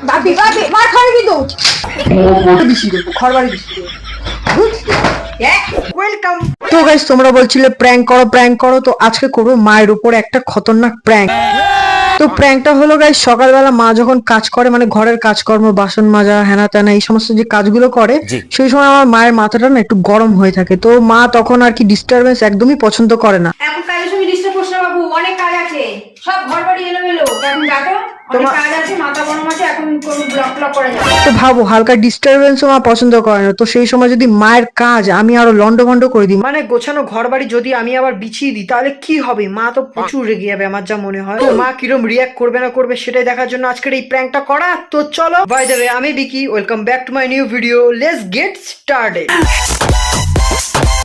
বাপি বাপি মার খাবে কিন্তু বেশি দেবো ঘর বাড়ি বেশি দেবো। ওয়েলকাম। তো গাইস তোমরা বলছিলে প্র্যাঙ্ক করো তো আজকে করবো মায়ের উপর একটা খতরনাক প্র্যাঙ্ক। তো প্র্যাঙ্কটা হলো গাইস, সকালবেলা মা যখন কাজ করে মানে ঘরের কাজকর্ম বাসন মাজা হেনা তেনা এই সমস্ত যে কাজগুলো করে সেই সময় আমার মায়ের মাথাটা না একটু গরম হয়ে থাকে। তো মা তখন আর কি ডিস্টারবেন্স একদমই পছন্দ করে না। এখন কাজের সময় ডিস্টার্ব করছ না বাবু, অনেক কাজ আছে, সব ঘর বাড়ি এলোমেলো, এখন যাতো অনেক কাজ আছে, মাথা গরম আছে, এখন কোন ব্লক করা যাবে। তো ভাবো হালকা ডিস্টারবেন্সও মা পছন্দ করে না, তো সেই সময় যদি মায়ের কাজ আমি আরো লন্ডভন্ড করে দিই, মানে গোছানো ঘর বাড়ি যদি আমি আবার বিছিয়ে দিই তাহলে কি হবে? মা তো প্রচুর রেগে যাবে আমার যা মনে হয়। তো মা কিরম রিয়াক্ট করবে না করবে সেটাই দেখার জন্য আজকের এই প্র্যাঙ্কটা করা। তো চলো, বাই দ্য ওয়ে আমি Vicky, welcome back to my new video, let's get started.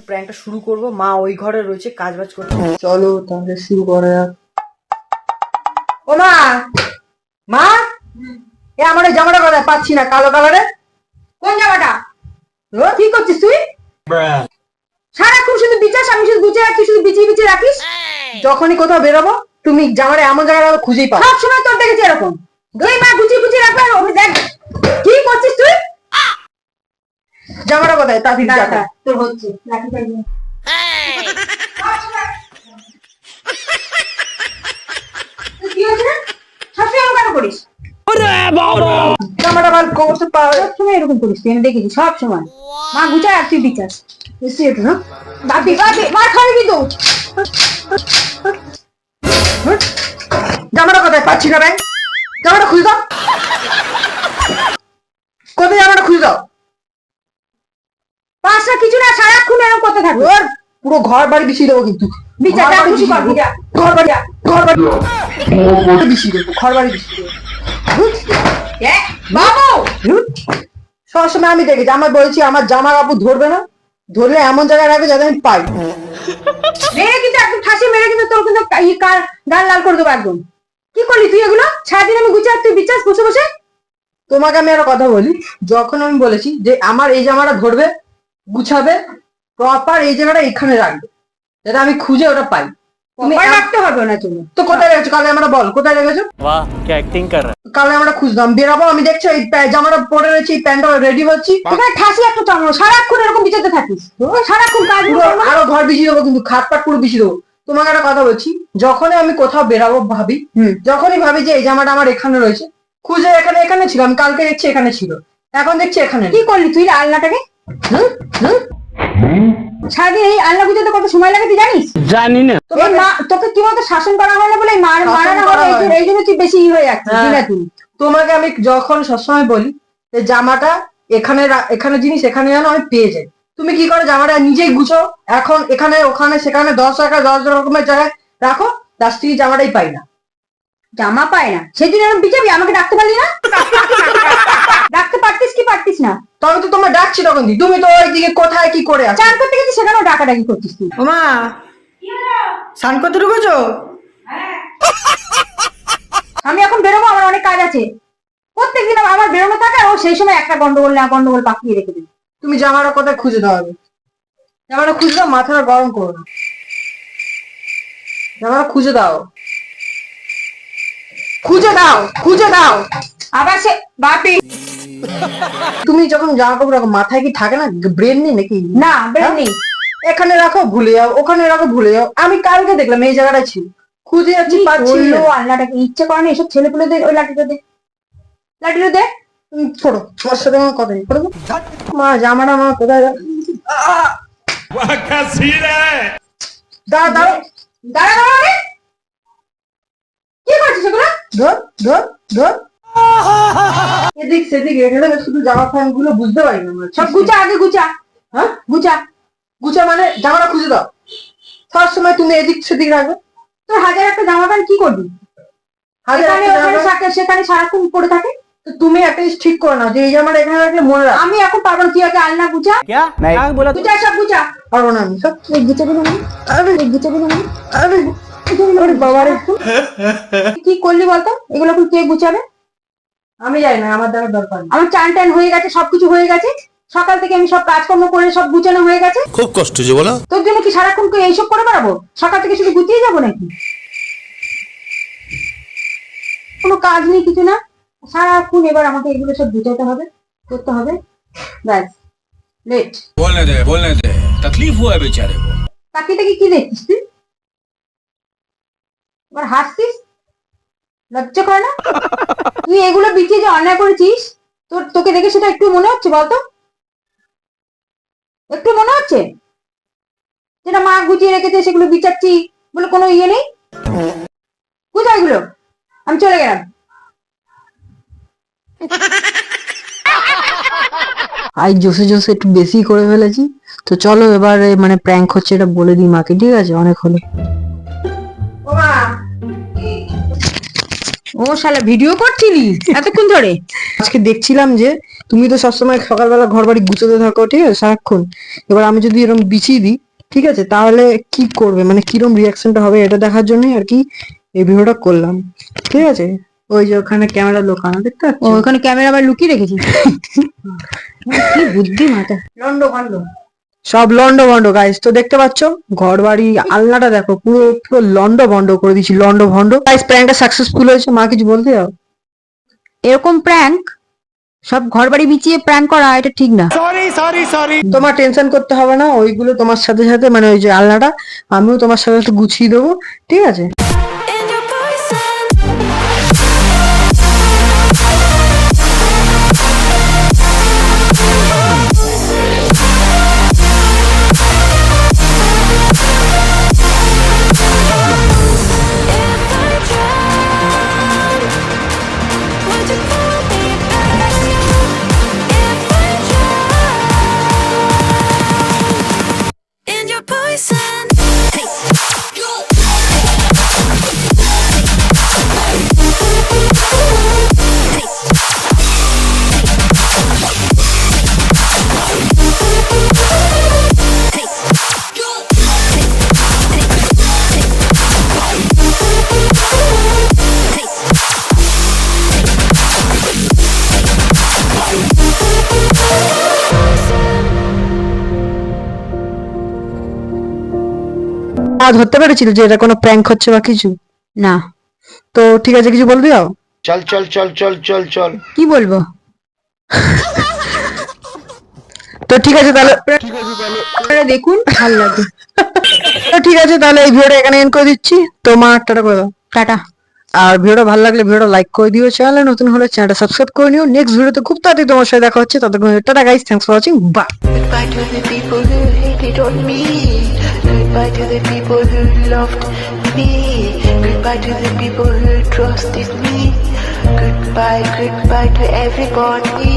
প্র্যাঙ্কটা শুরু করব। মা ওই ঘরে রয়েছে কাজ বাজ করতে, চলো তাহলে শুরু করা যাক। ও মা, মা এ আমার এই জামাটা কোথায় পাচ্ছি না, কালো কালারে। কোন জায়গাটা? কি করছিস তুই? সারাক্ষণ শুধু বিচাস, আমি শুধু গুছিয়ে রাখছি, শুধু বিছিয়ে রাখিস। যখনই কোথাও বেরোবো তুমি জামাটা এমন জায়গায় খুঁজেই পাও। সব সময় তোর দেখেছি এরকম, তুই মা গুছিয়ে রাখবে আর আমি দেখ কি করছিস তুই। জামাটা কোথায় তাড়াতাড়ি দেখা। তোর হচ্ছে লাঠি পাইনি। কি হয়েছে? সবসময় এরকম কেন করিস? জামাটা ভালো করতে পারো। সবসময় এরকম করিস তুই, আমি দেখেছি সব সময়। মা গুছায় আর তুই বিচাস। বেশি একটু না। বাপি বাপি মার খাবে কিন্তু। জামাটা কোথায় পাচ্ছি না ভাই, জামাটা খুঁজে দাও। কোথায় জামাটা খুঁজে দাও? পাঁচটা কিছু না, সারাক্ষণ এরকম করতে থাকবে। ওর পুরো ঘর বাড়ি বিছিয়ে দেবো কিন্তু। বিচার ঘর বাড়ি খুশি বিছিয়ে করবি দেবো। ঘর বাড়ি বিছিয়ে দেবো, ঘর বাড়ি বিছিয়ে দেবো। বাবু সবসময় আমি দেখেছি, আমার বলছি আমার জামা কাপড় ধরবে না, ধরলে এমন জায়গায় রাখবে যাতে আমি পাই। মেরে কিন্তু একদম ঠাসি মেরে কিন্তু তোর কিন্তু গান লাল করে দেবো একদম। কি করলি তুই এগুলো? সারাদিন আমি গুছিয়ে তুই বিচাস বসে বসে। তোমাকে আমি একটা কথা বলি, যখন আমি বলেছি যে আমার এই জামাটা ধরবে গুছাবে প্রপার এই জায়গাটা এখানে রাখবে যাতে আমি খুঁজে ওটা পাই। তুমি রাখতে হবে না তুমি। তো কোথায় রেখেছো? কালে আমরা বল কোথায় রেখেছো? वाह क्या एक्टिंग कर रहा है। কালে আমরা খুঁজলাম, বেরাবো, আমি দেখছি এই জামাটা পরে রয়েছে, এই প্যান্টটা রেডি হচ্ছি। তোকে ঠাসি একটা চামড়, সারাক্ষণ এরকম বিচাতে থাকিস, সারাক্ষণ কাজ আরো ঘর বিছিয়ে দেবো কিন্তু, খাট পাট পুরো বিছিয়ে দেবো। তোমাকে একটা কথা বলছি, যখনই আমি কোথাও বেরাবো ভাবি, যখনই ভাবি যে এই জামাটা আমার এখানে রয়েছে, খুঁজে এখানে ছিল, আমি কালকে দেখছি এখানে ছিল, এখন দেখছি এখানে নেই। কি করলি তুই আলনাটাকে? সারাদিন এই আলনা গুছাতে কত সময় লাগে তুই জানিস? जानी ना এই মা তোকে কি বলতো শাসন করা হয় না বলে মারানো করা হয়, হয়। এই জন্য তুই বেশি হয়ে যাচ্ছিস হ্যাঁ। দিনা দিন। তোমাকে আমি যখন সবসময় বলি যে জামাটা এখানে জিনিস এখানে যেন আমি পেয়ে যাই, তুমি কি করো? জামাটা নিজেই গুছো, এখন এখানে ওখানে সেখানে 10 রকমের জায়গায় রাখো, লাস্টে জামাটাই পাই না। জামা পায় না সেদিন এরকম বিচাবি, আমাকে ডাকতে পারলি না? ডাকতে পারতিস কি পারতিস না? তবে তো তোমার ডাকছি তখন দি, তুমি তো ওইদিকে কোথায় কি করে আছো? চান করতে গেছিস সেখানেও ডাকাডাকি করতিস তুই। ওমা স্নান করতে ঢুকেছো? আমি এখন বেরোবো, আমার অনেক কাজ আছে। প্রত্যেকদিন আমার বেরোনো থাকে আর ও সেই সময় একটা গন্ডগোল পাকিয়ে রেখে দিই। তুমি জামাটা কোথায় খুঁজে দাও? আগে জামাটা খুঁজে দাও, মাথাটা গরম করো না, জামাটা খুঁজে দাও, খুঁজে দাও। আবার সে বাপি তুমি যখন জামা কাপড় রাখো মাথায় কি থাকে না, ব্রেন নেই নাকি? না বের নেই। এখানে রাখো ভুলে যাও, ওখানে রাখো ভুলে যাও। আমি কালকে দেখলাম এই জায়গাটা ছিল, খুঁজে যাচ্ছি পাচ্ছি না। আলনাটাকে ইচ্ছে করে না, এসব ছেলে পুলে ওই লাঠিটা দে। তুমি ছোড়ো, তোমার সাথে আমার কথা নেই। মা জামাটা আমার কোথায় দাঁড়া দাঁড়া দাঁড়া মানে? কি করছিস এগুলো? ধর এদিক সেদিক রেখে দেবে, শুধু জামা প্যান্ট গুলো বুঝতে পারি না। সব গুছা, আগে গুছা। হ্যাঁ গুছা মানে জামাটা খুঁজে দাও, সব সময় তুমি এদিক সেদিক রাখবে। তোর হাজার একটা জামা প্যান্ট কি করবি? সেখানে সারাক্ষণ পড়ে থাকে। তো তুমি একটা জিনিস ঠিক করো না যে এই জামাটা এখানে রাখলে মনে রাখ। আমি এখন পারবো না, তুই আগে আলনা গুছা। क्या मैं बोला গুছা সব গুছা। পারবো না আমি সব। গুছাবি না? আরে বাবারে, কি করলি বলতো? এগুলো এখন কে গুছাবে? আমি যাই না, আমার দ্বারা দরকার নেই। আমার চান টান হয়ে গেছে, সবকিছু হয়ে গেছে, সকাল থেকে আমি সব কাজকর্ম করে সব গুছানো হয়ে গেছে। খুব কষ্ট যে বলো। তোর জন্য কি সারাক্ষণ এইসব করে বেড়াবো? সকাল থেকে শুধু গুছিয়ে যাবো নাকি? কোনো কাজ নেই কিছু না, সারাক্ষণ এবার আমাকে এগুলো সব বুঝাতে হবে, করতে হবে, ব্যাস লেট। बोलने दे तकलीफ हुआ है बेचारे को। তাকিয়ে কি দেখছিস তুই? এবার হাসছিস, লজ্জা করে না? তুই এগুলো বিচিয়ে যে অন্যায় করেছিস, তোকে দেখে সেটা একটু মনে হচ্ছে বলতো? একটু মনে হচ্ছে যেটা মা গুছিয়ে রেখেছে সেগুলো বিচারছি বলে কোনো ইয়ে নেই? কোথায় এগুলো? আমি চলে গেলাম। আজ জোসে জোসে একটু বেশি করে ফেলেছি, তো চলো এবার মানে প্র্যাঙ্ক হচ্ছে এটা বলে দিই মাকে, ঠিক আছে? অনেক হলো। ও মা, ও শালা ভিডিও করছিলি এতক্ষণ ধরে? আজকে দেখছিলাম যে তুমি তো সবসময় সকালবেলা ঘর বাড়ি গুছোতে থাকো, ঠিক আছে, সারাক্ষণ। এবার আমি যদি এরকম বিছিয়ে দিই, ঠিক আছে, তাহলে কি করবে, মানে কিরম রিয়াকশনটা হবে এটা দেখার জন্যই আর কি এই ভিডিওটা করলাম, ঠিক আছে? ওই যে ওখানে ক্যামেরা লোকানো দেখতে পাচ্ছ? ও ওখানে ক্যামেরা আবার লুকিয়ে রেখেছি। কি বুদ্ধি মাথা, লন্ড ভন্ড সব লন্ড ভন্ড গাইস, তো দেখতে পাচ্ছ ঘর বাড়ি আলনাটা দেখো, পুরো পুরো লন্ড ভন্ড করে দিয়েছি, লন্ড ভন্ড। গাইস প্র্যাঙ্কটা সাকসেসফুল হয়েছে, মা কিছু বলতে যাও? এরকম প্র্যাঙ্ক সব ঘর বাড়ি বিছিয়ে প্র্যাঙ্ক করা এটা ঠিক না। তোমার টেনশন করতে হবে না, ওইগুলো তোমার সাথে সাথে মানে ওই যে আলনাটা আমিও তোমার সাথে সাথে গুছিয়ে দেবো, ঠিক আছে? And your poison. ধরতে পেরেছিল যে এটা কোনো প্র্যাঙ্ক হচ্ছে বা কিছু? না, তো ঠিক আছে, কিছু বলতে যাও? चल चल चल चल चल चल। কি বলবো? তো ঠিক আছে তাহলে, আপনারা দেখুন, ভালো লাগবে। তো ঠিক আছে তাহলে এই ভিডিওটা এখানে এন্ড করে দিচ্ছি, তো মা টাটা করে দাও। টাটা। আর ভিডিওটা ভালো লাগলে ভিডিওটা লাইক করে দিও, চ্যানেলে নতুন হলে চ্যানেলটা সাবস্ক্রাইব করে নিও। নেক্সট ভিডিওতে খুব তাড়াতাড়ি তোমার সাথে দেখা হচ্ছে, ততক্ষণ tata guys, thanks for watching, bye. Goodbye to the people who hated on me. Goodbye to the people who loved me. Goodbye to the people who trusted me. Goodbye, goodbye to everybody.